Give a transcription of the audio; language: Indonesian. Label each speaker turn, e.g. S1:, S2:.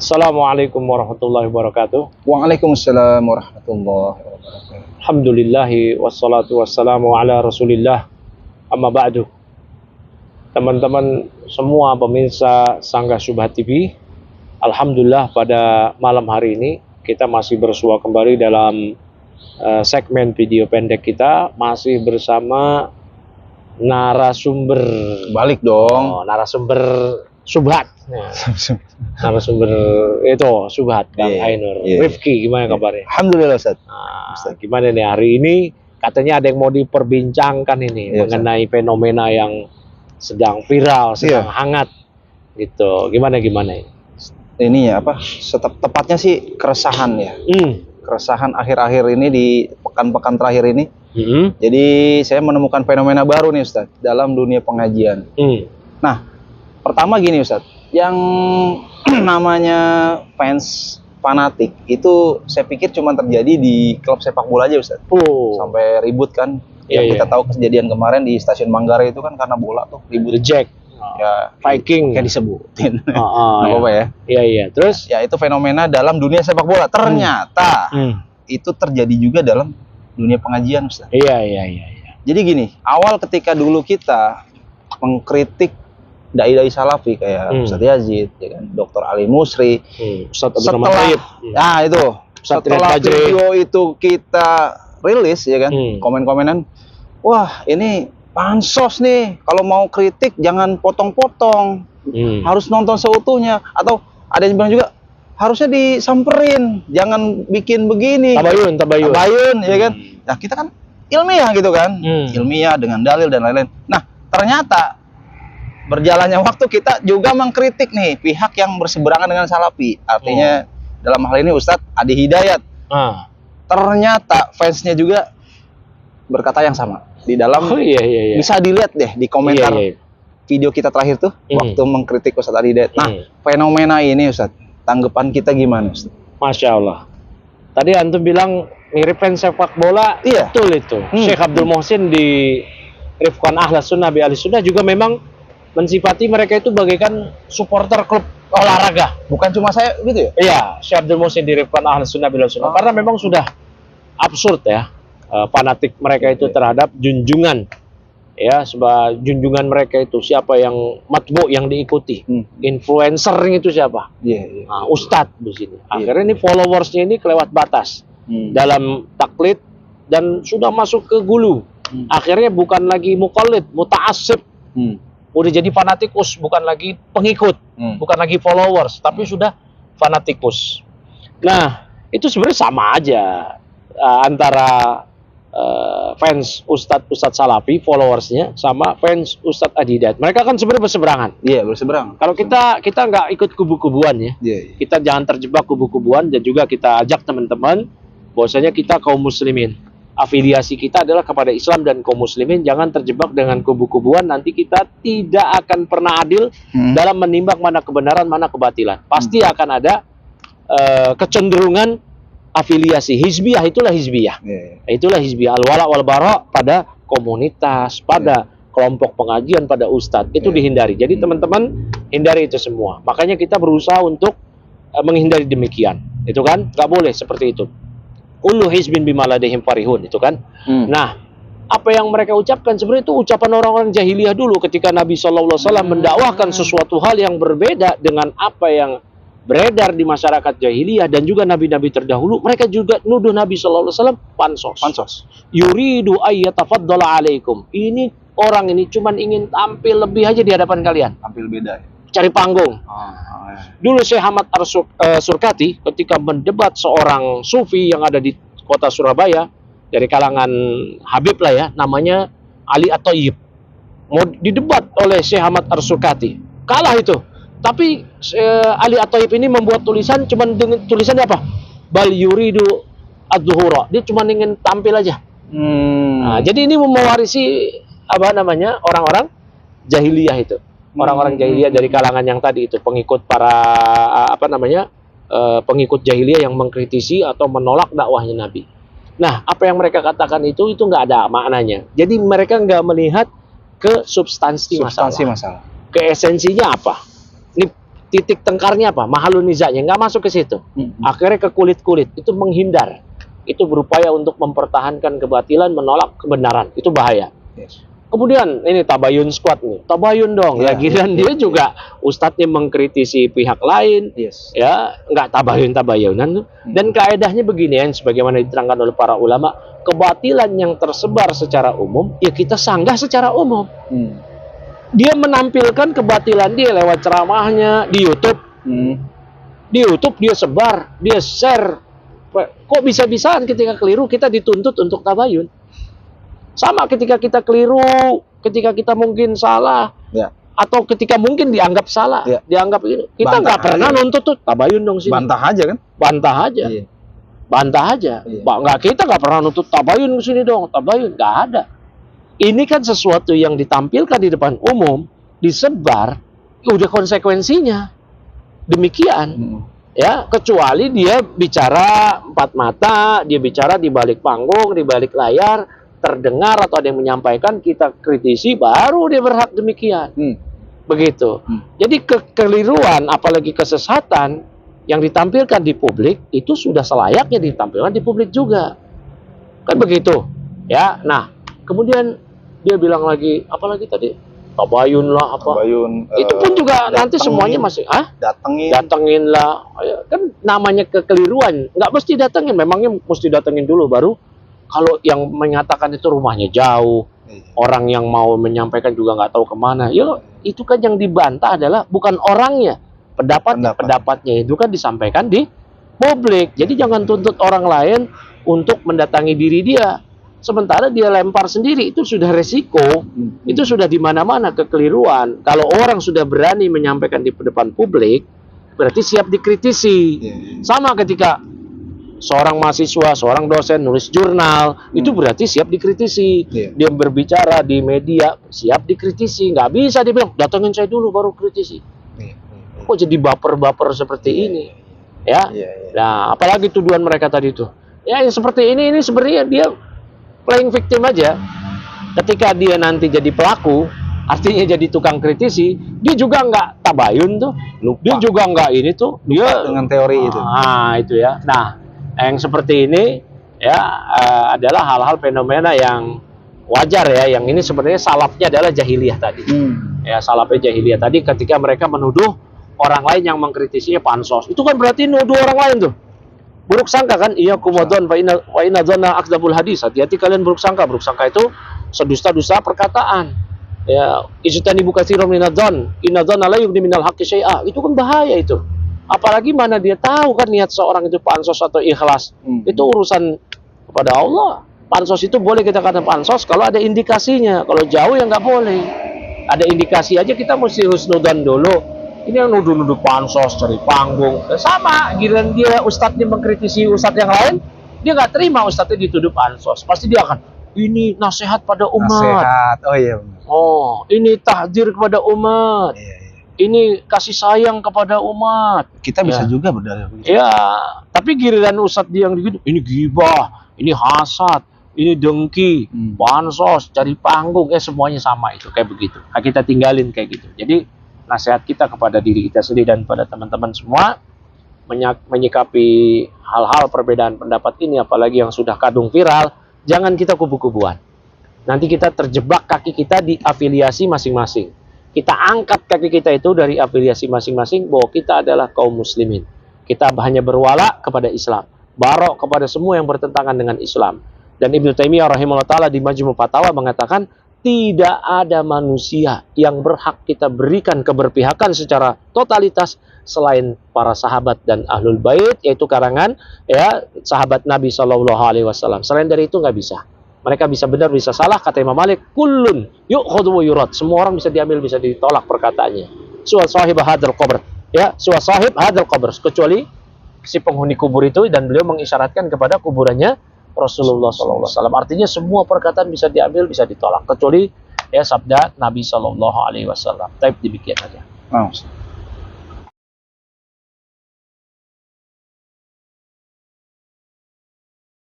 S1: Assalamualaikum warahmatullahi wabarakatuh.
S2: Waalaikumsalam warahmatullahi wabarakatuh.
S1: Alhamdulillahi wassalatu wassalamu ala rasulillah. Amma ba'du. Teman-teman semua pemirsa Sanggah Syubhat TV, Alhamdulillah pada malam hari ini kita masih bersua kembali dalam segmen video pendek kita, masih bersama narasumber
S2: Balik dong.
S1: narasumber Syubhat. Narasumber itu Syubhat, Bang Ainur. Rifki, gimana kabarnya?
S2: Alhamdulillah Ustaz.
S1: Gimana nih hari ini? Katanya ada yang mau diperbincangkan ini mengenai fenomena yang sedang viral, sedang hangat gitu. Gimana?
S2: Ini ya apa? Tepatnya sih keresahan ya. Keresahan akhir-akhir ini di pekan-pekan terakhir ini. Jadi saya menemukan fenomena baru nih Ustaz dalam dunia pengajian. Nah, pertama gini Ustaz, yang namanya fans fanatik itu saya pikir cuma terjadi di klub sepak bola aja Ustaz. Sampai ribut kan. Kita tahu kejadian kemarin di stasiun Manggarai itu kan karena bola tuh ribut.
S1: Jack.
S2: Ya,
S1: Viking
S2: kayak disebutin.
S1: apa ya? Iya. Terus
S2: ya itu fenomena dalam dunia sepak bola. Ternyata itu terjadi juga dalam dunia pengajian Ustaz.
S1: Iya.
S2: Jadi gini, awal ketika dulu kita mengkritik dai-dai salafi kayak Ustadz Yazid, ya kan, Dr. Ali Musri,
S1: Ustadz
S2: setelah itu setelah video itu kita rilis ya kan, komen-komenan, wah ini pansos nih, kalau mau kritik jangan potong-potong, harus nonton seutuhnya, atau ada yang bilang juga harusnya disamperin, jangan bikin begini, tabayun ya kan. Nah kita kan ilmiah gitu kan, ilmiah dengan dalil dan lain-lain. Nah ternyata berjalannya waktu kita juga mengkritik nih pihak yang berseberangan dengan salafi. Artinya dalam hal ini Ustadz Adi Hidayat. Ternyata fansnya juga berkata yang sama. Di dalam bisa dilihat deh di komentar video kita terakhir tuh waktu mengkritik Ustadz Adi Hidayat. Nah, fenomena ini Ustadz, tanggapan kita gimana Ustadz?
S1: Masya Allah. Tadi antum bilang mirip fans sepak bola, betul itu. Syekh Abdul Muhsin di Rifqan Ahlas Sunnah bi Ahli Sunnah juga memang mensifati mereka itu bagaikan supporter klub olahraga.
S2: Bukan cuma saya gitu ya?
S1: Iya, Syekh Abdul Muhsin di Rifqan Ahlas Sunnah bi Ahli Sunnah. Karena memang sudah absurd ya, fanatik mereka itu terhadap junjungan. Ya, sebab junjungan mereka itu siapa yang matbu yang diikuti, influencer itu siapa? Nah, Ustadz di sini. Akhirnya ini followersnya ini kelewat batas dalam taklid dan sudah masuk ke gulu. Akhirnya bukan lagi muqallid, muta'assib. Udah jadi fanatikus, bukan lagi pengikut, bukan lagi followers, tapi sudah fanatikus. Nah, itu sebenarnya sama aja antara fans Ustadz Salafi, followersnya, sama fans Ustadz Adi Hidayat. Mereka kan sebenarnya berseberangan.
S2: Iya, berseberangan.
S1: Kalau kita nggak ikut kubu-kubuan ya, kita jangan terjebak kubu-kubuan, dan juga kita ajak teman-teman bahwasanya kita kaum muslimin. Afiliasi kita adalah kepada Islam dan kaum muslimin, jangan terjebak dengan kubu-kubuan, nanti kita tidak akan pernah adil dalam menimbang mana kebenaran, mana kebatilan. Pasti akan ada kecenderungan afiliasi. Hizbiyah, itulah hizbiyah. Itulah hizbiyah, al-wala wal bara pada komunitas, pada kelompok pengajian, pada ustadz. Itu dihindari. Jadi teman-teman hindari itu semua. Makanya kita berusaha untuk menghindari demikian. Itu kan nggak boleh seperti itu. Kullu hizbin bima ladaihim farihun, itu kan. Nah, apa yang mereka ucapkan sebenarnya itu ucapan orang-orang jahiliyah dulu ketika Nabi SAW mendakwahkan sesuatu hal yang berbeda dengan apa yang beredar di masyarakat jahiliyah, dan juga nabi-nabi terdahulu. Mereka juga nuduh Nabi SAW pansos. Yuridu ayyatafaddala alaikum. Ini orang ini cuman ingin tampil lebih aja di hadapan kalian.
S2: Tampil beda ya?
S1: Cari panggung. Dulu Syekh Ahmad Surkati ketika mendebat seorang sufi yang ada di kota Surabaya dari kalangan Habib lah ya, namanya Ali At-Thayyib, mau didebat oleh Syekh Ahmad Surkati, kalah itu. Tapi Ali At-Thayyib ini membuat tulisan, cuman dengan tulisan apa? Bal yuridu adzuhura. Dia cuma ingin tampil aja. Nah, jadi ini mewarisi apa namanya, orang-orang jahiliyah itu. Orang-orang jahiliyah dari kalangan yang tadi itu, pengikut para apa namanya, pengikut jahiliyah yang mengkritisi atau menolak dakwahnya Nabi. Nah, apa yang mereka katakan itu nggak ada maknanya. Jadi mereka nggak melihat ke substansi masalah. Ke esensinya apa? Ini titik tengkarnya apa? Mahalun nizanya, nggak masuk ke situ. Akhirnya ke kulit-kulit, itu menghindar. Itu berupaya untuk mempertahankan kebatilan, menolak kebenaran. Itu bahaya.
S2: Yes.
S1: Kemudian ini tabayun squad nih, tabayun dong. Ya, giliran dia juga ustadznya mengkritisi pihak lain, ya nggak tabayunan. Dan kaedahnya beginian, sebagaimana diterangkan oleh para ulama, kebatilan yang tersebar secara umum, ya kita sanggah secara umum. Dia menampilkan kebatilan dia lewat ceramahnya di YouTube, di YouTube dia sebar, dia share. Kok bisa-bisaan ketika keliru kita dituntut untuk tabayun? Sama ketika kita keliru, ketika kita mungkin salah, atau ketika mungkin dianggap salah, dianggap ini, kita nggak pernah nuntut tuh tabayun dong sini.
S2: Bantah aja kan?
S1: Bantah aja, bantah aja. Nggak, kita nggak pernah nuntut tabayun ke sini dong, tabayun nggak ada. Ini kan sesuatu yang ditampilkan di depan umum, disebar, udah konsekuensinya. Demikian, ya, kecuali dia bicara empat mata, dia bicara di balik panggung, di balik layar, terdengar atau ada yang menyampaikan, kita kritisi, baru dia berhak demikian. Begitu. Jadi kekeliruan, apalagi kesesatan yang ditampilkan di publik, itu sudah selayaknya ditampilkan di publik juga. Kan begitu. Ya, nah, kemudian dia bilang lagi, apalagi tadi? Tabayun lah, apa? Tabayun, itu pun juga nanti semuanya masih, datengin lah. Kan namanya kekeliruan, nggak mesti datengin, memangnya mesti datengin dulu baru. Kalau yang menyatakan itu rumahnya jauh, orang yang mau menyampaikan juga nggak tahu kemana, ya itu kan yang dibantah adalah bukan orangnya, pendapatnya itu kan disampaikan di publik. Jadi jangan tuntut orang lain untuk mendatangi diri dia, sementara dia lempar sendiri, itu sudah resiko, itu sudah di mana-mana kekeliruan. Kalau orang sudah berani menyampaikan di depan publik, berarti siap dikritisi. Sama ketika seorang mahasiswa, seorang dosen nulis jurnal, itu berarti siap dikritisi. Dia berbicara di media, siap dikritisi. Nggak bisa dia bilang, datangin saya dulu baru kritisi. Kok jadi baper-baper seperti ini? Ya. Nah, apalagi tuduhan mereka tadi itu. Ya, yang seperti ini sebenarnya dia playing victim aja. Ketika dia nanti jadi pelaku, artinya jadi tukang kritisi, dia juga nggak tabayun tuh. Dia juga nggak ini tuh. Dia
S2: dengan teori itu.
S1: Itu ya. Nah, yang seperti ini ya adalah hal-hal fenomena yang wajar ya. Yang ini sebenarnya salafnya adalah jahiliyah tadi. Ya, salafnya jahiliyah tadi ketika mereka menuduh orang lain yang mengkritisinya pansos. Itu kan berarti nuduh orang lain tuh. Buruk sangka kan? Iya kumadon wa inna dzanna akdzabul hadis. Hati-hati kalian buruk sangka. Buruk sangka itu sedusta-dusta perkataan. Ya, ijtanibu katsiran minadz-dzann. Inna dzanna la yughni minal haqqi syai'a. Itu kan bahaya itu. Apalagi mana dia tahu kan niat seorang itu pansos atau ikhlas. Itu urusan kepada Allah. Pansos itu boleh kita katakan pansos kalau ada indikasinya. Kalau jauh ya nggak boleh. Ada indikasi aja kita mesti husnudzon dulu. Ini yang nuduh-nuduh pansos, cari panggung. Sama, giliran dia ustadznya mengkritisi ustadz yang lain, dia nggak terima ustadznya dituduh pansos. Pasti dia akan, ini nasihat pada umat.
S2: Nasihat, oh iya.
S1: Oh, ini tahdzir kepada umat. Ini kasih sayang kepada umat.
S2: Kita bisa juga berdalil begitu.
S1: Ya, tapi giliran ustadz dia yang gitu, ini gibah, ini hasad, ini dengki, pansos, cari panggung, semuanya sama itu kayak begitu. Nah, kita tinggalin kayak gitu. Jadi nasihat kita kepada diri kita sendiri dan pada teman-teman semua menyikapi hal-hal perbedaan pendapat ini, apalagi yang sudah kadung viral, jangan kita kubu-kubuan. Nanti kita terjebak kaki kita di afiliasi masing-masing. Kita angkat kaki kita itu dari afiliasi masing-masing bahwa kita adalah kaum muslimin. Kita hanya berwala kepada Islam, barok kepada semua yang bertentangan dengan Islam. Dan Ibnu Taimiyah rahimahullah ta'ala di Majmu' Fatawa mengatakan, tidak ada manusia yang berhak kita berikan keberpihakan secara totalitas selain para sahabat dan ahlul bait, yaitu karangan ya sahabat Nabi SAW. Selain dari itu nggak bisa. Mereka bisa benar, bisa salah. Kata Imam Malik, kullun yu'khadhu wa yurad. Semua orang bisa diambil, bisa ditolak perkataannya. Suwa sahib hadzal qabr. Ya, suwa sahib hadzal qabr. Kecuali si penghuni kubur itu, dan beliau mengisyaratkan kepada kuburannya Rasulullah SAW. Artinya semua perkataan bisa diambil, bisa ditolak, kecuali ya sabda Nabi SAW. Tapi demikian saja.